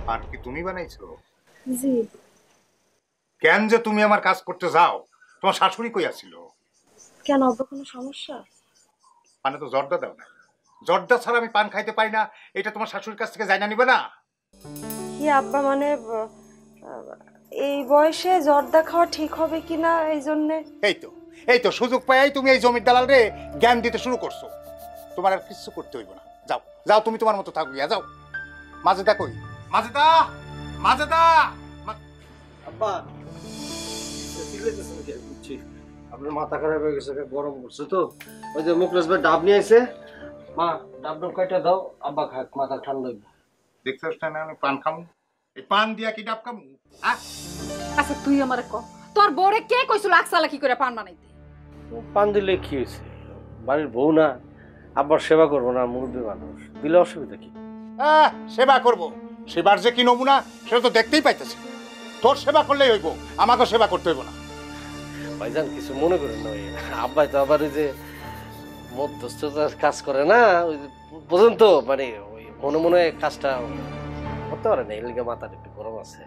পান কি তুমি বানাইছো? জি। কেন যে তুমি আমার কাজ করতে যাও? তোমার শাশুড়ি কই আছিল? কেন, আব্বা কোনো সমস্যা? পানে তো জর্দা দাও না। জর্দা ছাড়া আমি পান খাইতে পারি না, এটা তোমার শাশুড়ির কাছ থেকে জানা নিবে না? কি আব্বা, মানে এই বয়সে জর্দা খাওয়া ঠিক হবে কিনা এই জন্যে। এই তো, এই তো সুযোগ পাই তুমি এই জমির দালাল রে জ্ঞান দিতে শুরু করছো। তোমার আর কিছু করতে হইব না, যাও যাও, তুমি তোমার মতো থাকো, যাও। মাজেদা কই? মাজেদা, মাজেদা। আব্বা চিল্লাইতেছেন কেন? বুঝছি আপনার মাথা খারাপ হয়ে গেছে, গরম করছে তো। ওই যে মুখলেস ভাই ডাব নিয়ে আইছে, মা ডাব ডাব কয়টা দাও, আব্বা খাক, মাথা ঠান্ডা হইব। দেখছস না আমি পান খামু? এই পান দিয়া কি ডাব খামু? আচ্ছা তুই আমারে ক, তোর বউরে কে কইছিল আকসালা কি করে পান বানাইতে? পান দিলে কি হয়েছে, বাড়ির বউ না, আব্বার সেবা করবো না, মুরব্বী মানুষ, দিলে অসুবিধা কি? সেবা করব, সেবার যে কি নমুনা সেটা তো দেখতেই পাইতেছি। তোর সেবা করলেই হইব, আমাকে সেবা করতে হইব না। ভাইজান কিছু মনে করেন না, ওই আব্বাই তো আবার ওই যে মধ্যস্থতার কাজ করে না, ওই যে বোঝেন তো, মানে ওই মনে মনে কাজটা করতে পারে না, এর লিগে মাথাটা একটু গরম আছে।